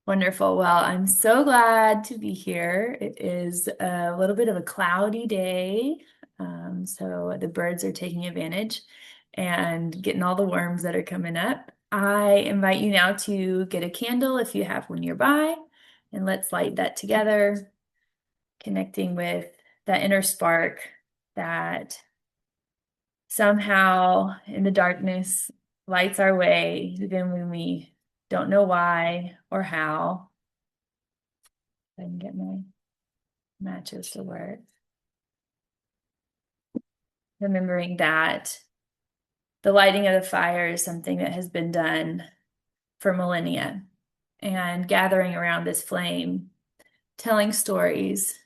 Wonderful. Well, I'm so glad to be here. It is a little bit of a cloudy day, so the birds are taking advantage and getting all the worms that are coming up. I invite you now to get a candle if you have one nearby, and let's light that together, connecting with that inner spark that somehow in the darkness lights our way, even when we don't know why or how. I can get my matches to work. Remembering that the lighting of the fire is something that has been done for millennia, and gathering around this flame, telling stories,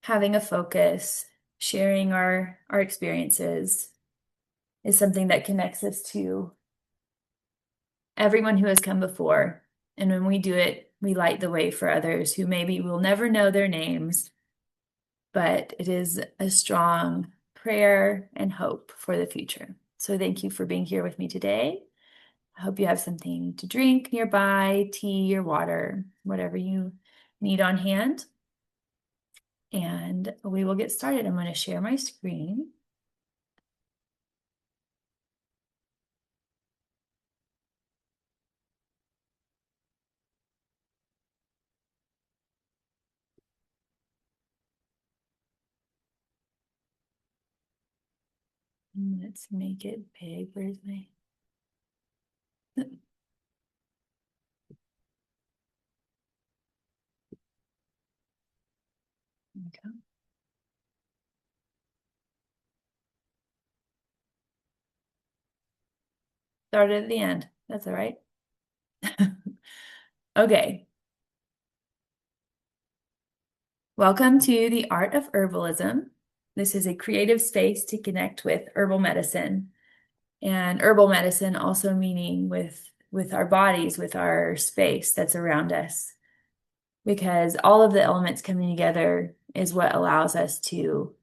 having a focus, sharing our experiences is something that connects us to everyone who has come before. And when we do it, we light the way for others who maybe will never know their names, but it is a strong prayer and hope for the future. So thank you for being here with me today. I hope you have something to drink nearby, tea or water, whatever you need on hand. And we will get started. I'm going to share my screen. Let's make it big. Where's my... Okay. Started at the end. That's all right. Okay. Welcome to the Art of Herbalism. This is a creative space to connect with herbal medicine, and herbal medicine also meaning with our bodies, with our space that's around us, because all of the elements coming together is what allows us to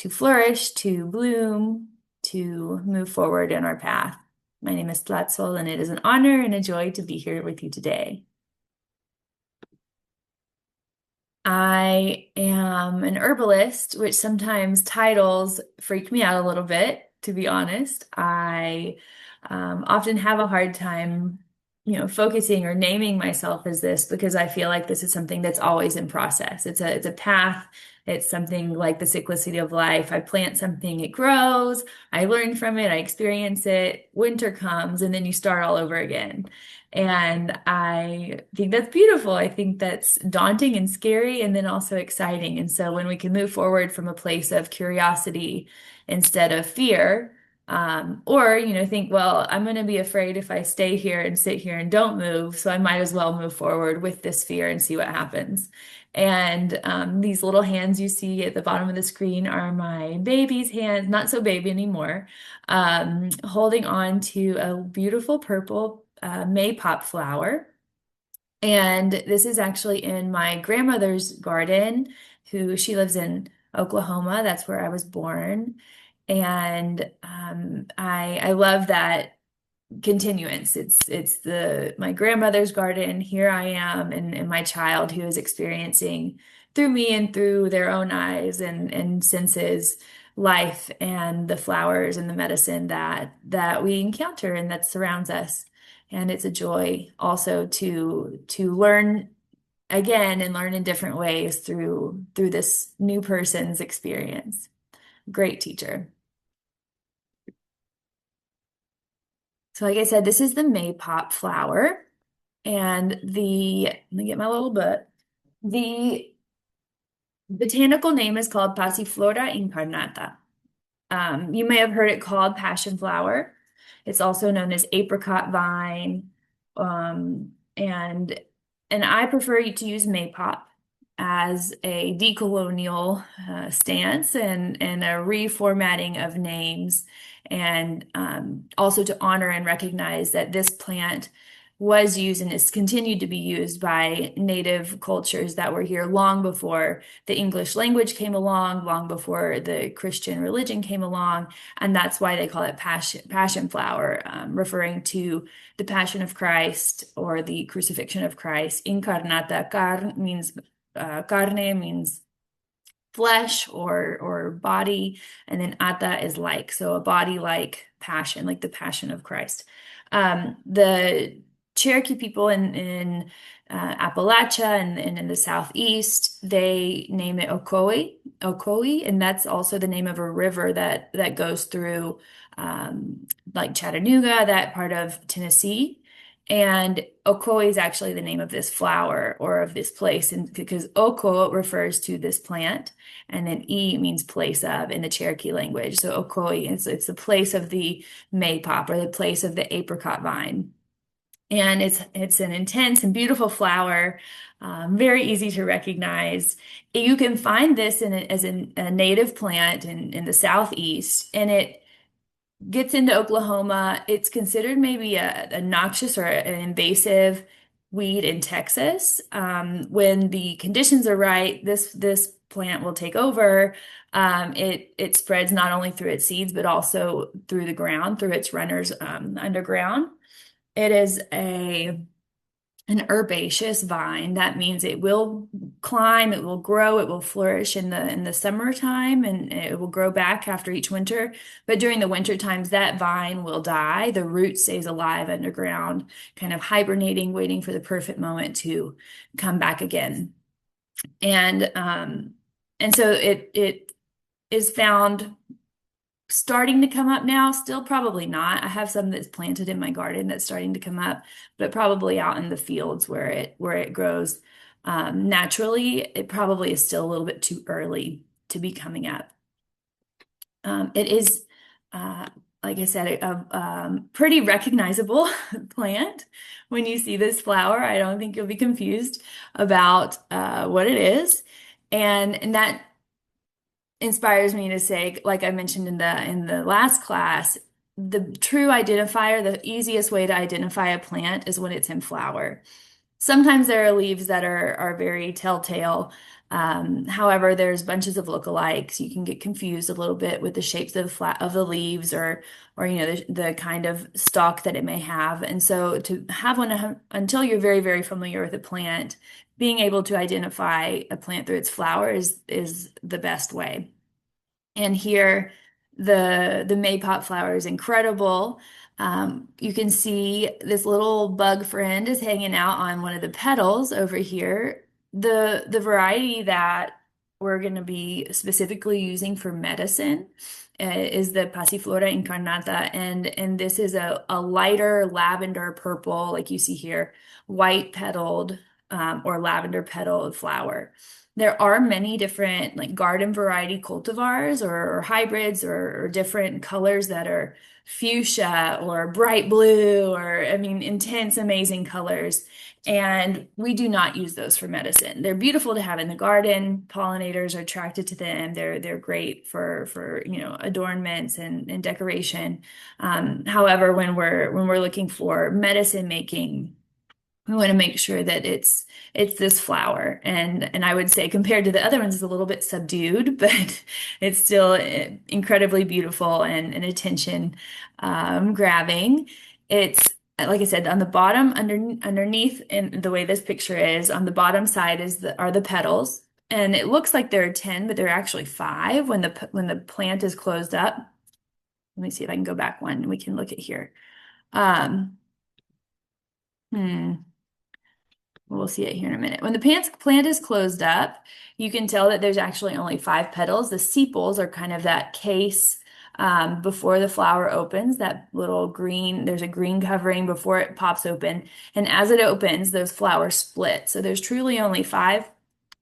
flourish, to bloom, to move forward in our path. My name is Tlazol, and it is an honor and a joy to be here with you today. I am an herbalist, which sometimes titles freak me out a little bit, to be honest. I often have a hard time, focusing or naming myself as this because I feel like this is something that's always in process. It's a path. It's something like the cyclicity of life. I plant something, it grows, I learn from it, I experience it, winter comes, and then you start all over again. And I think that's beautiful. I think that's daunting and scary, and then also exciting. And so when we can move forward from a place of curiosity instead of fear, or, think, well, I'm going to be afraid if I stay here and sit here and don't move, so I might as well move forward with this fear and see what happens. And these little hands you see at the bottom of the screen are my baby's hands, not so baby anymore, holding on to a beautiful purple maypop flower. And this is actually in my grandmother's garden, who she lives in Oklahoma. That's where I was born. And I love that continuance. It's the my grandmother's garden. Here I am, and my child who is experiencing through me and through their own eyes and senses life and the flowers and the medicine that we encounter and that surrounds us. And it's a joy also to learn again and learn in different ways through this new person's experience. Great teacher. So like I said, this is the maypop flower. And let me get my little book. The botanical name is called Passiflora incarnata. You may have heard it called passion flower. It's also known as apricot vine. And I prefer to use maypop as a decolonial stance and a reformatting of names, and also to honor and recognize that this plant was used and is continued to be used by native cultures that were here long before the English language came along, long before the Christian religion came along, and that's why they call it passion flower, referring to the Passion of Christ or the crucifixion of Christ. Incarnata means carne means flesh or body, and then ata is like, so a body like passion, like the Passion of Christ. The Cherokee people in Appalachia and in the Southeast, they name it Ocoee, and that's also the name of a river that goes through like Chattanooga, that part of Tennessee. And Ocoee is actually the name of this flower or of this place, and because Oko refers to this plant, and then E means place of in the Cherokee language. So Ocoee, it's the place of the maypop or the place of the apricot vine. And it's an intense and beautiful flower, very easy to recognize. You can find this as a native plant in the southeast, and it gets into Oklahoma. It's considered maybe a noxious or an invasive weed in Texas. When the conditions are right, this plant will take over. It spreads not only through its seeds but also through the ground, through its runners underground. It is an herbaceous vine. That means it will climb, it will grow, it will flourish in the summertime, and it will grow back after each winter. But during the winter times, that vine will die. The root stays alive underground, kind of hibernating, waiting for the perfect moment to come back again. And so it is found starting to come up now, still probably not. I have some that's planted in my garden that's starting to come up, but probably out in the fields where it grows naturally, it probably is still a little bit too early to be coming up. It is, uh, like I said, a pretty recognizable plant. When you see this flower, I don't think you'll be confused about what it is. And that inspires me to say, like I mentioned in the last class, the true identifier, the easiest way to identify a plant is when it's in flower. Sometimes there are leaves that are very telltale. However, there's bunches of lookalikes. You can get confused a little bit with the shapes of the leaves or the kind of stalk that it may have. And so to have one until you're very, very familiar with a plant, being able to identify a plant through its flower is the best way. And here, the maypop flower is incredible. You can see this little bug friend is hanging out on one of the petals over here. The variety that we're going to be specifically using for medicine is the Passiflora incarnata, and this is a lighter lavender purple, like you see here, white petaled or lavender petaled flower. There are many different like garden variety cultivars or hybrids or different colors that are fuchsia or bright blue or, I mean, intense, amazing colors. And we do not use those for medicine. They're beautiful to have in the garden. Pollinators are attracted to them. They're great for adornments and decoration. However, when we're looking for medicine making, we want to make sure that it's this flower, and I would say compared to the other ones, it's a little bit subdued, but it's still incredibly beautiful and attention grabbing. It's like I said, on the bottom underneath, and the way this picture is on the bottom side are the petals, and it looks like there are 10, but there are actually 5 when the plant is closed up. Let me see if I can go back one. We can look at here. Um, hmm. We'll see it here in a minute. When the plant is closed up, you can tell that there's actually only 5 petals. The sepals are kind of that case before the flower opens, that little green, there's a green covering before it pops open. And as it opens, those flowers split. So there's truly only five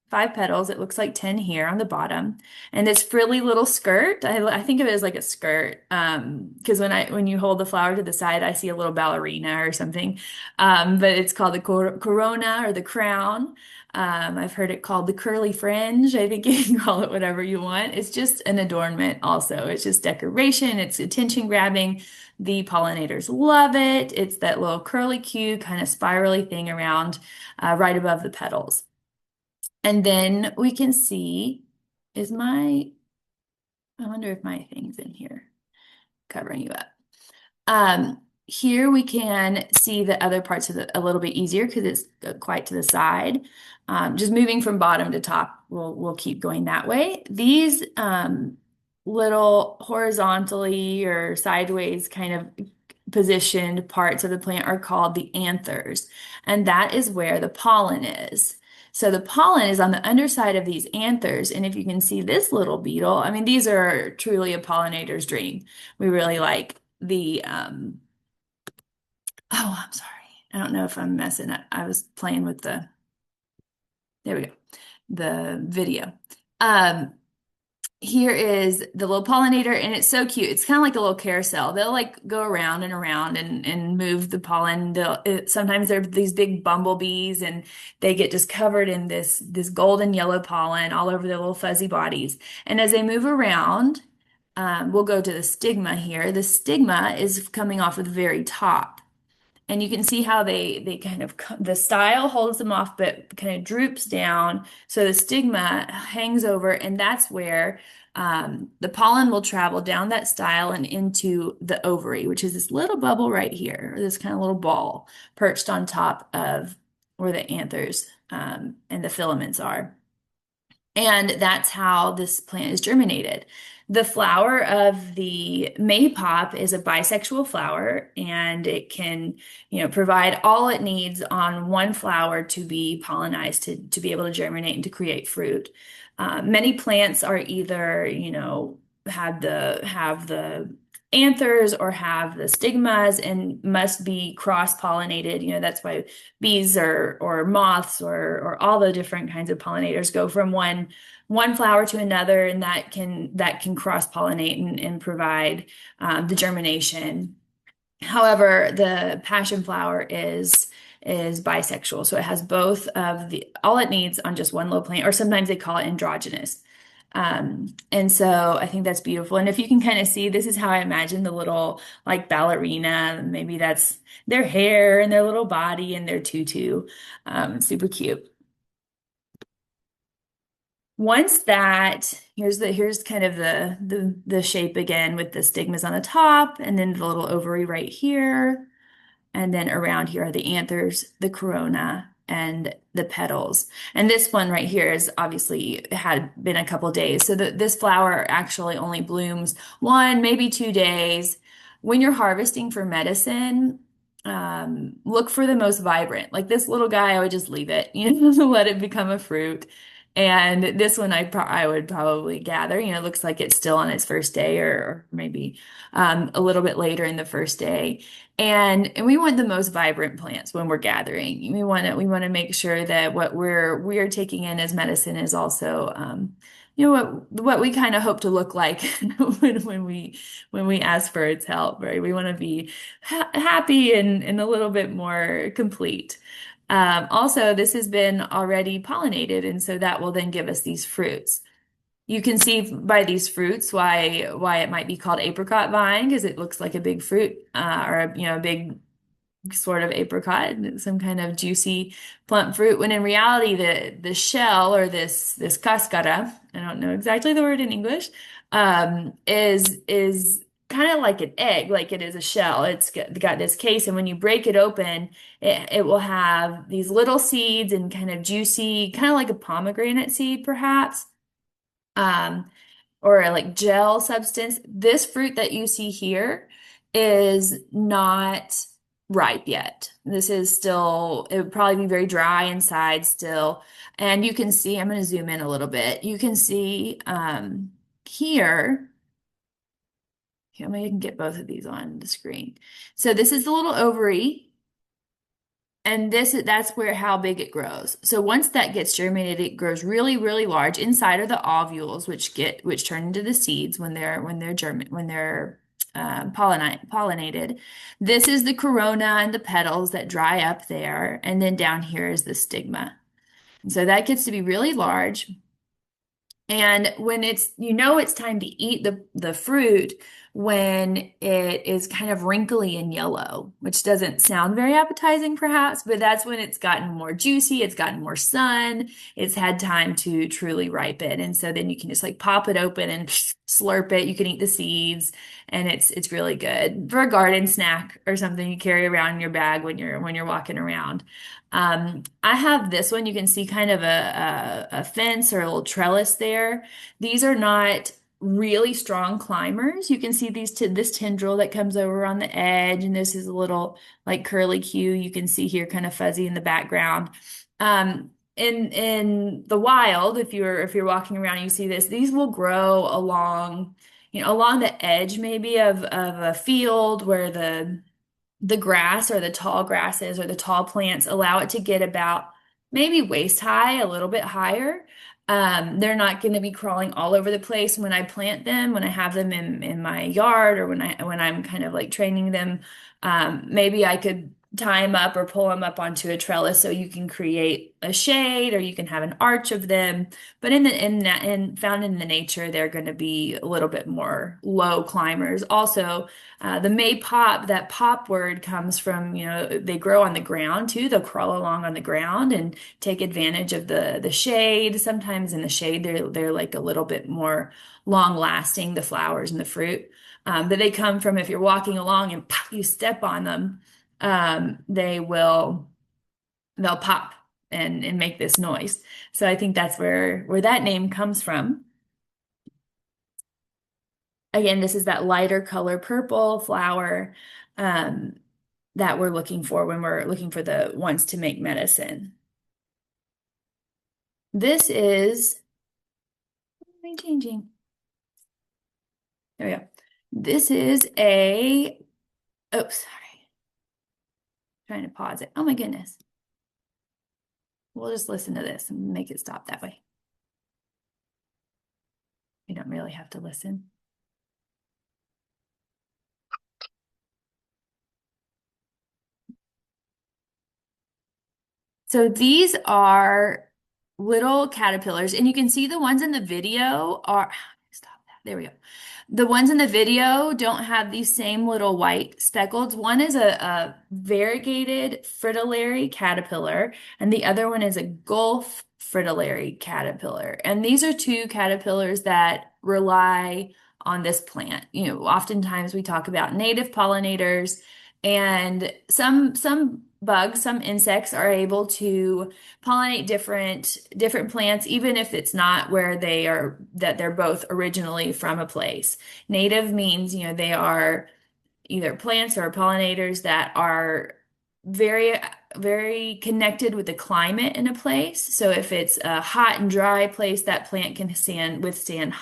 petals. It looks like 10 here on the bottom. And this frilly little skirt, I think of it as like a skirt. Because when you hold the flower to the side, I see a little ballerina or something. But it's called the corona or the crown. I've heard it called the curly fringe. I think you can call it whatever you want. It's just an adornment also. It's just decoration. It's attention grabbing. The pollinators love it. It's that little curly Q kind of spirally thing around right above the petals. And then we can see, I wonder if my thing's in here covering you up. Here we can see the other parts of it a little bit easier because it's quite to the side. Just moving from bottom to top, we'll keep going that way. These little horizontally or sideways kind of positioned parts of the plant are called the anthers, and that is where the pollen is. So the pollen is on the underside of these anthers, and if you can see this little beetle, I mean, these are truly a pollinator's dream. We really like the oh, I'm sorry. I don't know if I'm messing up. I was playing with there we go, the video. Um, Here is the little pollinator, and it's so cute. It's kind of like a little carousel. They'll like go around and around and move the pollen. Sometimes they're these big bumblebees, and they get just covered in this golden yellow pollen all over their little fuzzy bodies. And as they move around, we'll go to the stigma here. The stigma is coming off of the very top. And you can see how they kind of, the style holds them off, but kind of droops down. So the stigma hangs over, and that's where the pollen will travel down that style and into the ovary, which is this little bubble right here, or this kind of little ball perched on top of where the anthers and the filaments are. And that's how this plant is germinated. The flower of the maypop is a bisexual flower, and it can, provide all it needs on one flower to be pollinized to be able to germinate and to create fruit. Many plants are either, have the anthers or have the stigmas and must be cross-pollinated. That's why bees or moths or all the different kinds of pollinators go from one flower to another, and that can cross-pollinate and provide the germination. However, the passion flower is bisexual, so it has both of the all it needs on just one little plant, or sometimes they call it androgynous. And so I think that's beautiful. And if you can kind of see, this is how I imagine the little like ballerina. Maybe that's their hair and their little body and their tutu. Super cute. Once that, here's kind of the shape again with the stigmas on the top and then the little ovary right here. And then around here are the anthers, the corona, and the petals. And this one right here is obviously had been a couple days. So this flower actually only blooms 1, maybe 2 days. When you're harvesting for medicine, look for the most vibrant. Like this little guy, I would just leave it, let it become a fruit. And this one I would probably gather, it looks like it's still on its first day or maybe a little bit later in the first day. And we want the most vibrant plants when we're gathering. We want to make sure that what we're taking in as medicine is also what we kind of hope to look like when we ask for its help, right? We want to be happy and a little bit more complete. Also, this has been already pollinated, and so that will then give us these fruits. You can see by these fruits why it might be called apricot vine, because it looks like a big fruit or a big sort of apricot, some kind of juicy plump fruit. When in reality, the shell or this cascara, I don't know exactly the word in English, is kind of like an egg, like it is a shell. It's got this case, and when you break it open, it will have these little seeds and kind of juicy, kind of like a pomegranate seed, perhaps um, or like gel substance. This fruit that you see here is not ripe yet. This is still, it would probably be very dry inside still. And you can see, I'm going to zoom in a little bit. You can see here, maybe I can get both of these on the screen. So this is the little ovary. And that's where how big it grows. So once that gets germinated, it grows really, really large. Inside are the ovules, which turn into the seeds when they're pollinated. This is the corona and the petals that dry up there, and then down here is the stigma. And so that gets to be really large. And when it's time to eat the fruit when it is kind of wrinkly and yellow, which doesn't sound very appetizing perhaps, but that's when it's gotten more juicy, it's gotten more sun, it's had time to truly ripen. And so then you can just like pop it open and slurp it. You can eat the seeds, and it's really good for a garden snack or something you carry around in your bag when you're walking around. I have this one. You can see kind of a fence or a little trellis there. These are not really strong climbers. You can see this tendril that comes over on the edge, and this is a little like curly Q. You can see here kind of fuzzy in the background. In the wild, if you're walking around, you see this. These will grow along the edge maybe of a field where the grass or the tall grasses or the tall plants allow it to get about maybe waist high, a little bit higher. They're not going to be crawling all over the place when I plant them, when I have them in my yard, or when I'm kind of like training them. Maybe I could tie them up or pull them up onto a trellis so you can create a shade or you can have an arch of them. But found in the nature, they're going to be a little bit more low climbers. Also, the may pop, that pop word comes from, they grow on the ground too. They'll crawl along on the ground and take advantage of the shade. Sometimes in the shade, they're like a little bit more long lasting, the flowers and the fruit. But they come from if you're walking along and pop, you step on them, they'll pop and make this noise. So I think that's where that name comes from. Again, this is that lighter color purple flower um, that we're looking for when we're looking for the ones to make medicine. This is, what am I changing? There we go. This is oops, sorry. Trying to pause it. Oh my goodness. We'll just listen to this and make it stop that way. We don't really have to listen. So these are little caterpillars, and you can see the ones in the video are, stop that. There we go. The ones in the video don't have these same little white speckles. One is a variegated fritillary caterpillar, and the other one is a Gulf fritillary caterpillar. And these are two caterpillars that rely on this plant. Oftentimes we talk about native pollinators, and some bugs, some insects are able to pollinate different plants, even if it's not where that they're both originally from a place. Native means, they are either plants or pollinators that are very, very connected with the climate in a place. So if it's a hot and dry place, that plant can withstand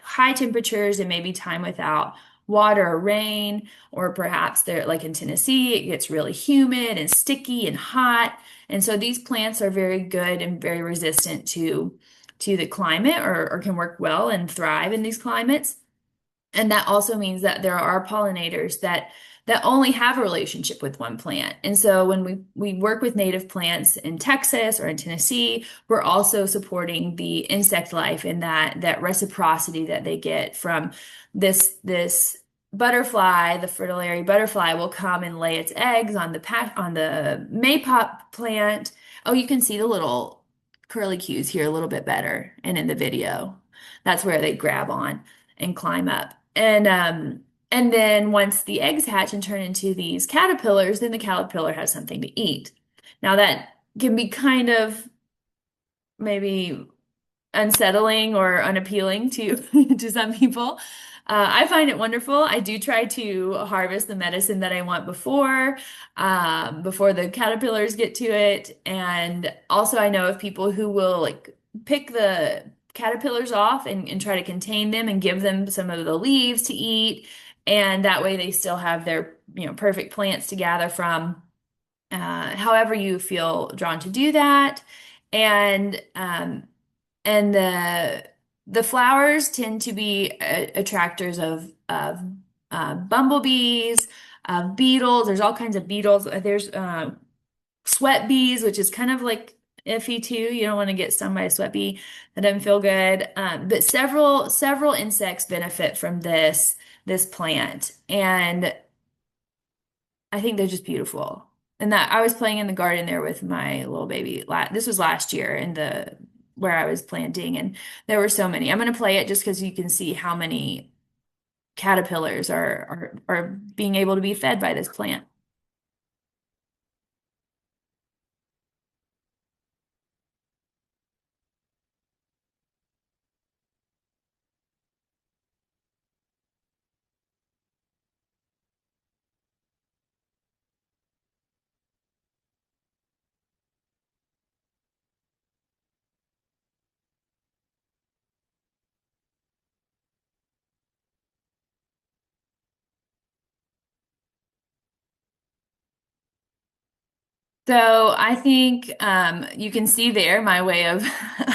high temperatures and maybe time without water or rain, or perhaps they're like in Tennessee, it gets really humid and sticky and hot. And so these plants are very good and very resistant to the climate, or can work well and thrive in these climates. And that also means that there are pollinators that only have a relationship with one plant. And so when we work with native plants in Texas or in Tennessee, we're also supporting the insect life in that reciprocity that they get from this butterfly. The fritillary butterfly will come and lay its eggs on the maypop plant. Oh, you can see the little curly cues here a little bit better, and in the video, that's where they grab on and climb up. And then once the eggs hatch and turn into these caterpillars, then the caterpillar has something to eat. Now that can be kind of maybe unsettling or unappealing to to some people. I find it wonderful. I do try to harvest the medicine that I want before the caterpillars get to it. And also, I know of people who will like pick the caterpillars off and try to contain them and give them some of the leaves to eat. And that way they still have their, perfect plants to gather from. However you feel drawn to do that. And and the flowers tend to be attractors of bumblebees, of beetles. There's all kinds of beetles. There's sweat bees, which is kind of like iffy too. You don't want to get stung by a sweat bee. That doesn't feel good. But several insects benefit from this plant, and I think they're just beautiful. And that I was playing in the garden there with my little baby. This was last year in the where I was planting, and there were so many. I'm going to play it just because you can see how many caterpillars are being able to be fed by this plant. So I think you can see there my way of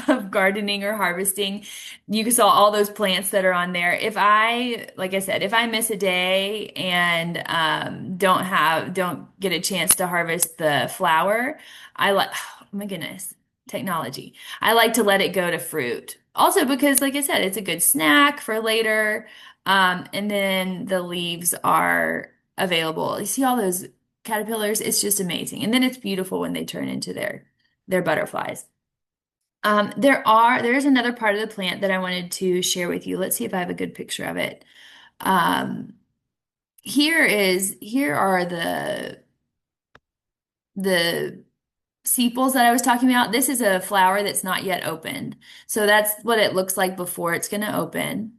of gardening or harvesting. You saw all those plants that are on there. If I, like I said, if I miss a day and don't get a chance to harvest the flower, I like, oh my goodness, technology. I like to let it go to fruit. Also because, like I said, it's a good snack for later. And then the leaves are available. You see all those caterpillars, it's just amazing. And then it's beautiful when they turn into their butterflies. There's another part of the plant that I wanted to share with you. Let's see if I have a good picture of it. Um, here are the sepals that I was talking about. This is a flower that's not yet opened. So that's what it looks like before it's going to open.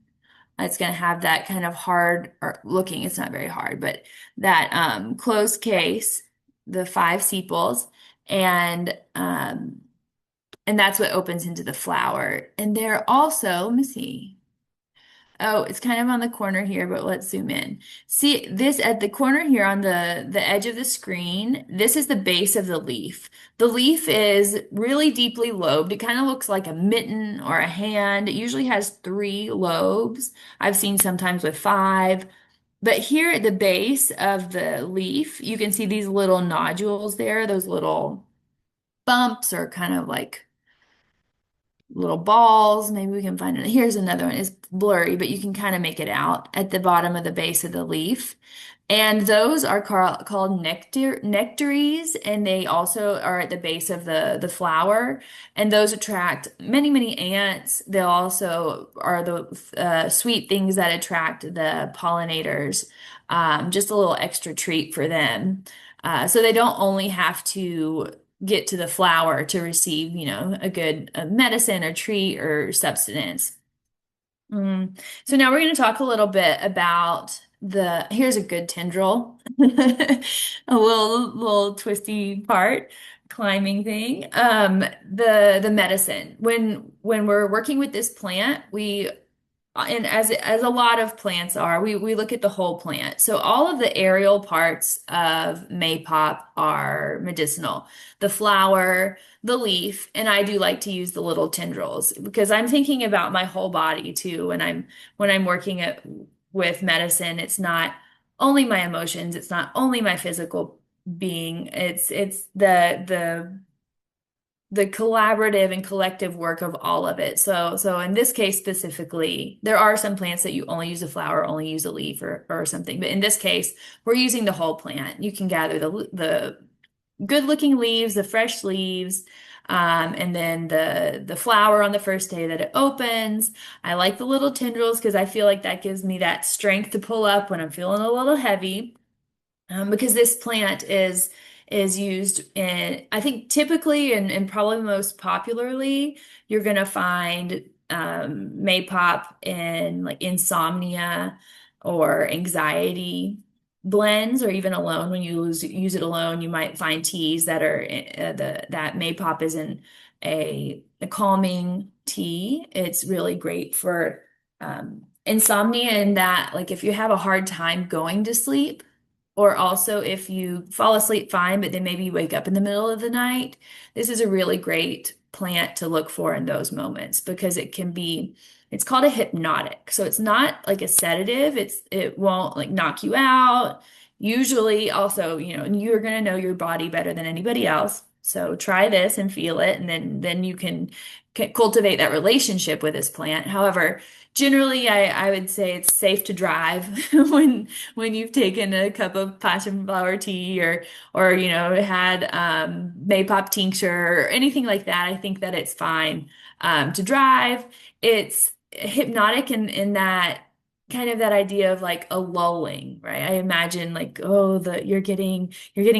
It's going to have that kind of hard or looking, it's not very hard, but that closed case, the five sepals, and and that's what opens into the flower. And they're also, let me see. Oh, it's kind of on the corner here, but let's zoom in. See this at the corner here on the edge of the screen. This is the base of the leaf. The leaf is really deeply lobed. It kind of looks like a mitten or a hand. It usually has three lobes. I've seen sometimes with five. But here at the base of the leaf, you can see these little nodules there, those little bumps or kind of like little balls. Maybe we can find it. Here's another one. It's blurry, but you can kind of make it out at the bottom of the base of the leaf. And those are called nectaries, and they also are at the base of the flower. And those attract many ants. They also are the sweet things that attract the pollinators. Just a little extra treat for them. So they don't only have to get to the flower to receive, a good medicine or treat or substance. So now we're going to talk a little bit about here's a good tendril, a little twisty part, climbing thing. The medicine. When we're working with this plant, and as a lot of plants are, we look at the whole plant. So all of the aerial parts of maypop are medicinal. The flower, the leaf, and I do like to use the little tendrils because I'm thinking about my whole body too when I'm working with medicine. It's not only my emotions, it's not only my physical being. It's the collaborative and collective work of all of it. So in this case specifically, there are some plants that you only use a flower, only use a leaf or something. But in this case, we're using the whole plant. You can gather the good looking leaves, the fresh leaves, and then the flower on the first day that it opens. I like the little tendrils because I feel like that gives me that strength to pull up when I'm feeling a little heavy. Because this plant is used in, I think typically and probably most popularly, you're gonna find Maypop in like insomnia or anxiety blends, or even alone. When you use it alone, you might find teas that are that Maypop is in a calming tea. It's really great for insomnia, and that like if you have a hard time going to sleep, or also if you fall asleep fine, but then maybe you wake up in the middle of the night, this is a really great plant to look for in those moments because it's called a hypnotic. So it's not like a sedative. It won't like knock you out. Usually also, and you're going to know your body better than anybody else. So try this and feel it, and then you can cultivate that relationship with this plant. However, generally, I would say it's safe to drive when you've taken a cup of passion flower tea or had maypop tincture or anything like that. I think that it's fine to drive. It's hypnotic in that kind of that idea of like a lulling, right? I imagine like, oh, the you're getting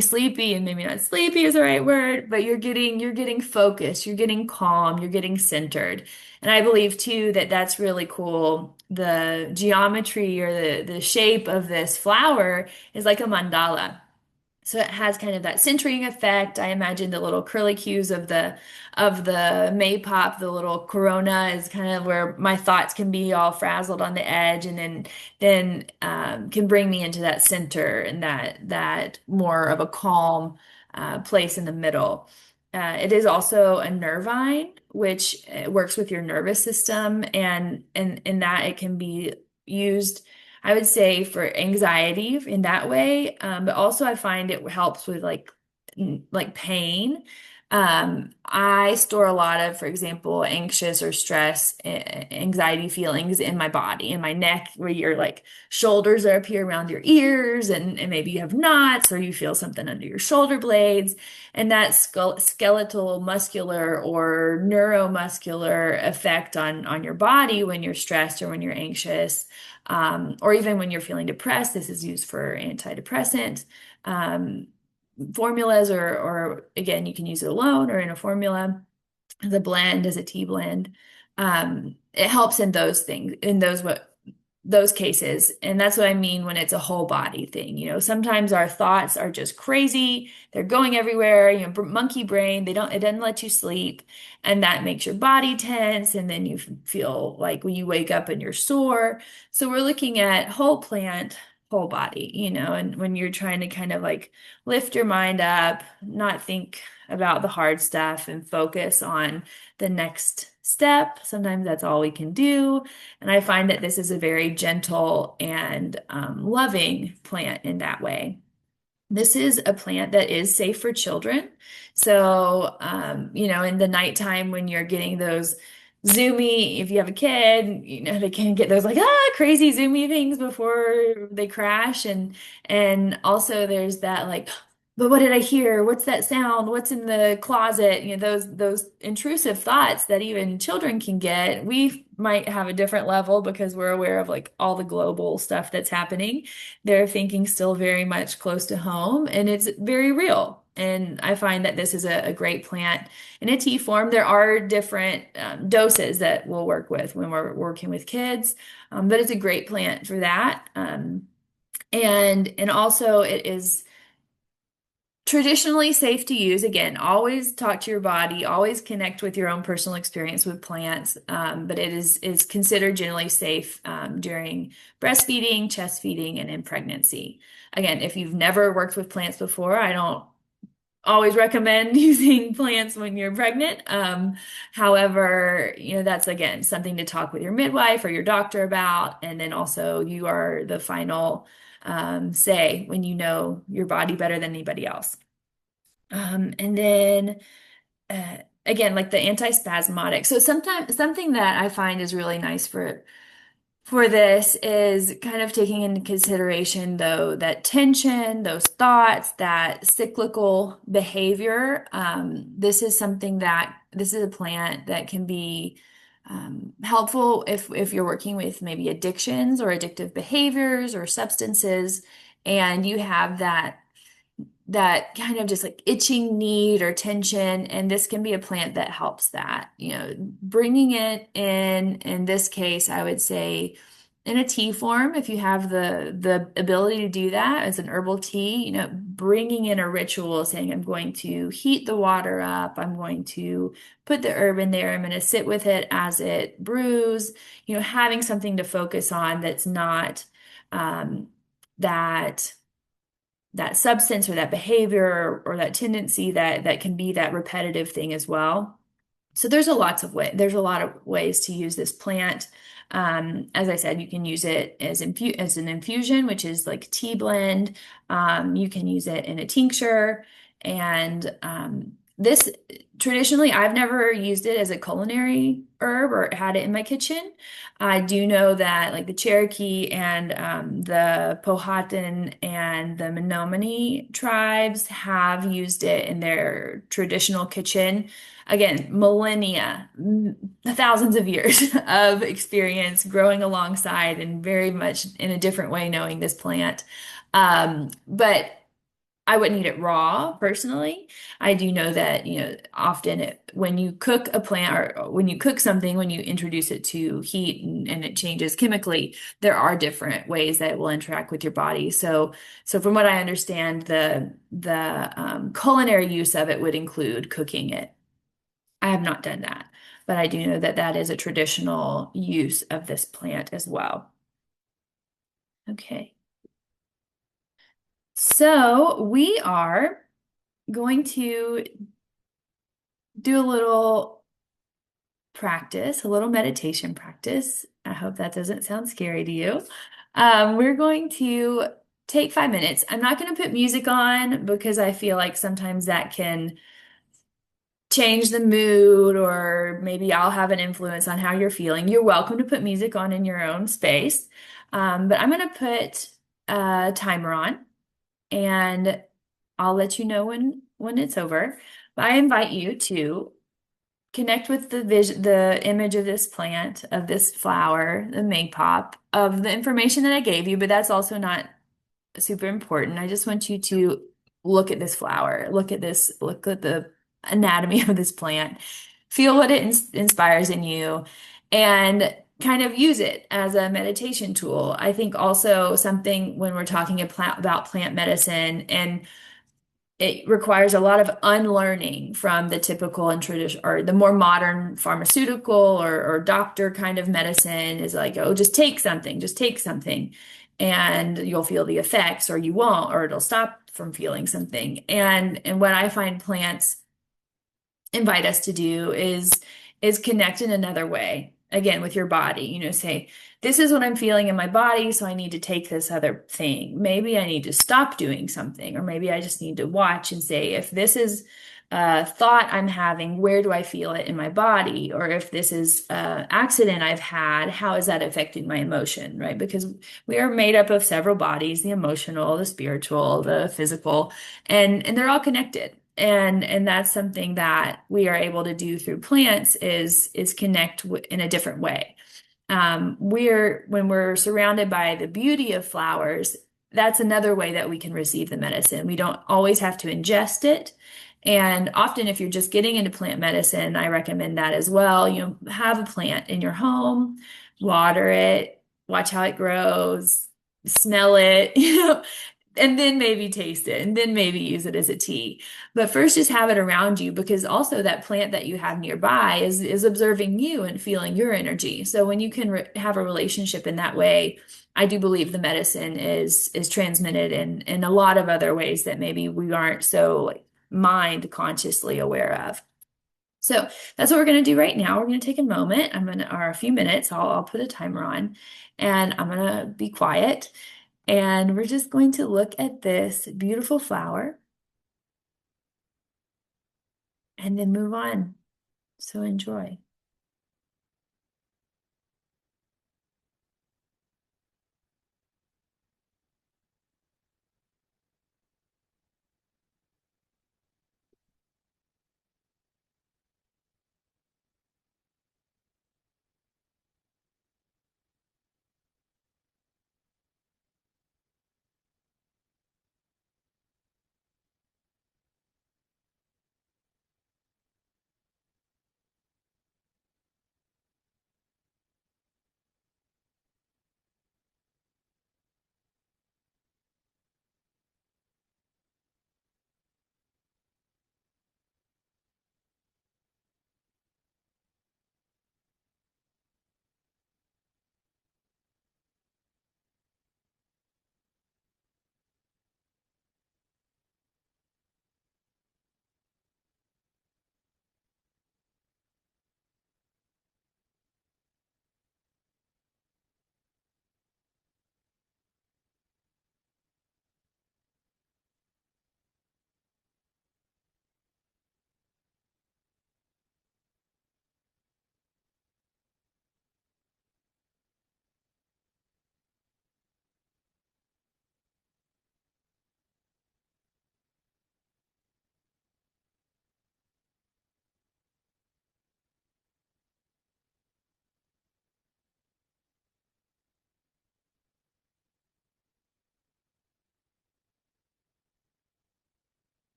sleepy, and maybe not sleepy is the right word, but you're getting focused, you're getting calm, you're getting centered. And I believe too that that's really cool. The geometry or the shape of this flower is like a mandala. So it has kind of that centering effect. I imagine the little curlicues of the maypop, the little corona is kind of where my thoughts can be all frazzled on the edge, and then can bring me into that center and that more of a calm place in the middle. It is also a nervine, which works with your nervous system, and in that it can be used, I would say, for anxiety in that way. But also I find it helps with like pain. I store a lot of, for example, anxious or stress, anxiety feelings in my body, in my neck, where your like shoulders are up here around your ears, and maybe you have knots or you feel something under your shoulder blades. And that skeletal, muscular, or neuromuscular effect on your body when you're stressed or when you're anxious, or even when you're feeling depressed. This is used for antidepressant formulas, or again, you can use it alone or in a formula, as a blend, as a tea blend. It helps in those things, in those cases. And that's what I mean when it's a whole body thing. Sometimes our thoughts are just crazy. They're going everywhere, monkey brain. It doesn't let you sleep. And that makes your body tense. And then you feel like when you wake up and you're sore. So we're looking at whole plant, whole body, and when you're trying to kind of like lift your mind up, not think about the hard stuff and focus on the next step. Sometimes that's all we can do. And I find that this is a very gentle and loving plant in that way. This is a plant that is safe for children. So, in the nighttime when you're getting those zoomy, if you have a kid, they can get those like, crazy zoomy things before they crash. And also there's that like, but what did I hear? What's that sound? What's in the closet? Those intrusive thoughts that even children can get. We might have a different level because we're aware of like all the global stuff that's happening. They're thinking still very much close to home, and it's very real. And I find that this is a great plant in a tea form. There are different doses that we'll work with when we're working with kids, but it's a great plant for that. And also it is traditionally safe to use. Again, always talk to your body, always connect with your own personal experience with plants. But it is considered generally safe during breastfeeding, chest feeding, and in pregnancy. Again, if you've never worked with plants before, I don't always recommend using plants when you're pregnant. However, that's again something to talk with your midwife or your doctor about. And then also you are the final say when you know your body better than anybody else. And then again, like the antispasmodic. So sometimes something that I find is really nice for this is kind of taking into consideration, though, that tension, those thoughts, that cyclical behavior. This is a plant that can be helpful if you're working with maybe addictions or addictive behaviors or substances, and you have that kind of just like itching need or tension. And this can be a plant that helps that, bringing it in this case, I would say in a tea form, if you have the ability to do that as an herbal tea, bringing in a ritual saying, I'm going to heat the water up, I'm going to put the herb in there, I'm going to sit with it as it brews, having something to focus on that's not that that substance or that behavior or that tendency that can be that repetitive thing as well. So there's a lot of ways to use this plant. As I said, you can use it as an infusion, which is like tea blend. You can use it in a tincture, and This traditionally, I've never used it as a culinary herb or had it in my kitchen. I do know that like the Cherokee and the Powhatan and the Menominee tribes have used it in their traditional kitchen. Again, millennia, thousands of years of experience growing alongside and very much in a different way knowing this plant. But I wouldn't eat it raw personally. I do know that, often when you cook a plant or when you cook something, when you introduce it to heat and it changes chemically, there are different ways that it will interact with your body. So from what I understand, the culinary use of it would include cooking it. I have not done that, but I do know that that is a traditional use of this plant as well. Okay. So we are going to do a little practice, a little meditation practice. I hope that doesn't sound scary to you. We're going to take 5 minutes. I'm not going to put music on because I feel like sometimes that can change the mood, or maybe I'll have an influence on how you're feeling. You're welcome to put music on in your own space. But I'm going to put a timer on and I'll let you know when it's over. But I invite you to connect with the image of this plant, of this flower, the maypop, of the information that I gave you, but that's also not super important. I just want you to look at this flower, look at the anatomy of this plant, feel what it inspires in you, and kind of use it as a meditation tool. I think also something when we're talking about plant medicine, and it requires a lot of unlearning from the typical and traditional or the more modern pharmaceutical or doctor kind of medicine is like, oh, just take something and you'll feel the effects, or you won't, or it'll stop from feeling something. And what I find plants invite us to do is connect in another way, again with your body. Say, this is what I'm feeling in my body, so I need to take this other thing. Maybe I need to stop doing something, or maybe I just need to watch and say, if this is a thought I'm having, where do I feel it in my body? Or if this is an accident I've had, how is that affecting my emotion, right? Because we are made up of several bodies, the emotional, the spiritual, the physical, and they're all connected. And that's something that we are able to do through plants is connect in a different way. When we're surrounded by the beauty of flowers, that's another way that we can receive the medicine. We don't always have to ingest it. And often, if you're just getting into plant medicine, I recommend that as well. Have a plant in your home, water it, watch how it grows, smell it, and then maybe taste it, and then maybe use it as a tea. But first, just have it around you, because also that plant that you have nearby is observing you and feeling your energy. So when you can have a relationship in that way, I do believe the medicine is transmitted in a lot of other ways that maybe we aren't so like mind consciously aware of. So that's what we're going to do right now. We're going to take a moment. Or a few minutes. I'll put a timer on, and I'm going to be quiet. And we're just going to look at this beautiful flower and then move on. So enjoy.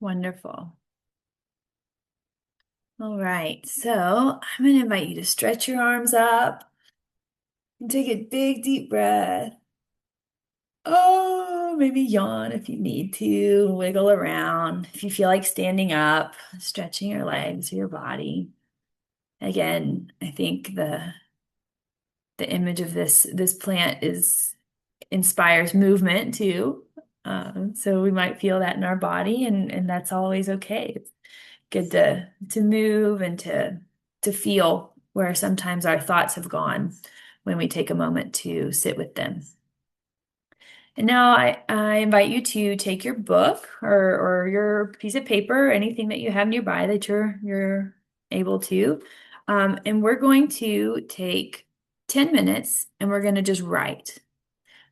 Wonderful. All right, so I'm going to invite you to stretch your arms up and take a big deep breath. Oh, maybe yawn if you need to, wiggle around. If you feel like standing up, stretching your legs or your body. Again, I think the image of this plant is inspires movement too. So we might feel that in our body, and that's always okay. It's good to move and to feel where sometimes our thoughts have gone when we take a moment to sit with them. And now I invite you to take your book or your piece of paper, anything that you have nearby that you're able to. And we're going to take 10 minutes and we're going to just write.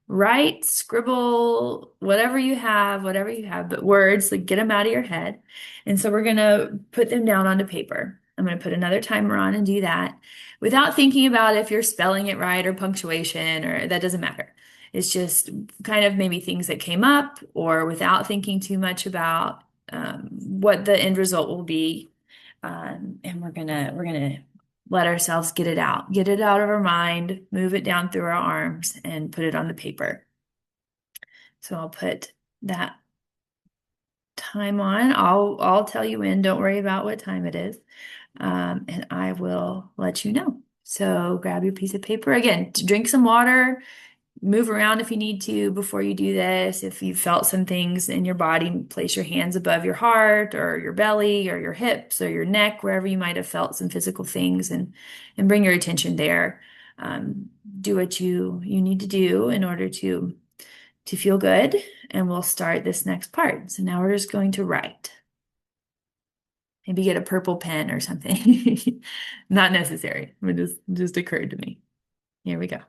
Write, scribble, whatever you have, but words, like get them out of your head. And so we're going to put them down onto paper. I'm going to put another timer on and do that without thinking about if you're spelling it right or punctuation, or that doesn't matter. It's just kind of maybe things that came up or without thinking too much about what the end result will be. And we're gonna let ourselves get it out of our mind, move it down through our arms, and put it on the paper. So I'll put that time on. I'll tell you when. Don't worry about what time it is, and I will let you know. So grab your piece of paper again. To drink some water. Move around if you need to before you do this. If you felt some things in your body, place your hands above your heart or your belly or your hips or your neck, wherever you might have felt some physical things, and bring your attention there. Do what you need to do in order to feel good. And we'll start this next part. So now we're just going to write. Maybe get a purple pen or something. Not necessary. It just occurred to me. Here we go.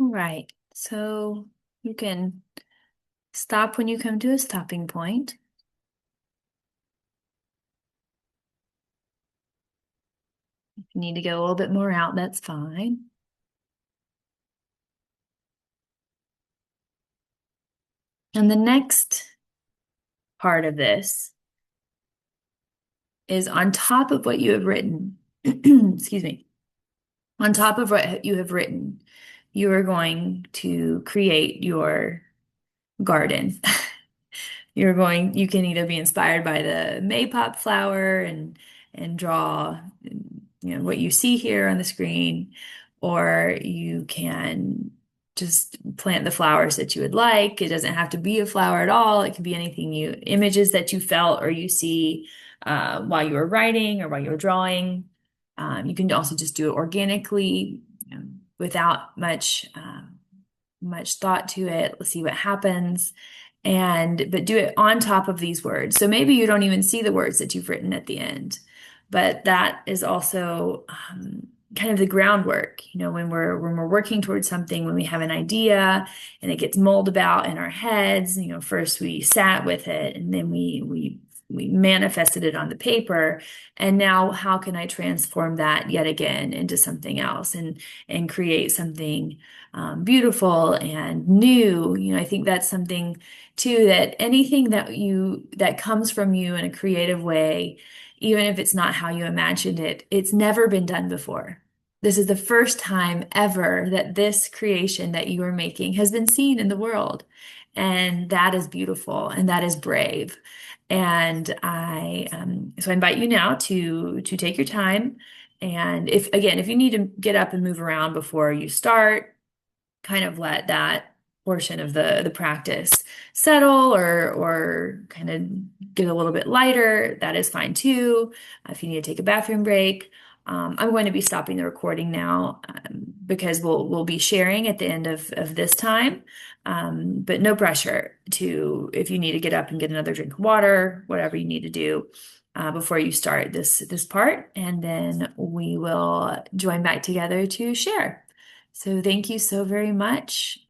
All right. So you can stop when you come to a stopping point. If you need to go a little bit more out, that's fine. And the next part of this is on top of what you have written. Excuse me. On top of what you have written, you are going to create your garden. You can either be inspired by the maypop flower and draw, what you see here on the screen, or you can just plant the flowers that you would like. It doesn't have to be a flower at all. It could be images that you felt or you see while you were writing or while you were drawing. You can also just do it organically, without much thought to it. Let's see what happens. But do it on top of these words. So maybe you don't even see the words that you've written at the end, but that is also kind of the groundwork. When we're working towards something, when we have an idea and it gets mulled about in our heads, first we sat with it and then we manifested it on the paper. And now how can I transform that yet again into something else and create something beautiful and new? I think that's something too, that anything that comes from you in a creative way, even if it's not how you imagined it, it's never been done before. This is the first time ever that this creation that you are making has been seen in the world. And that is beautiful and that is brave. And so I invite you now to take your time. And if you need to get up and move around before you start, kind of let that portion of the practice settle or kind of get a little bit lighter, that is fine too. If you need to take a bathroom break. I'm going to be stopping the recording now because we'll be sharing at the end of this time. But no pressure to if you need to get up and get another drink of water, whatever you need to do before you start this part, and then we will join back together to share. So thank you so very much.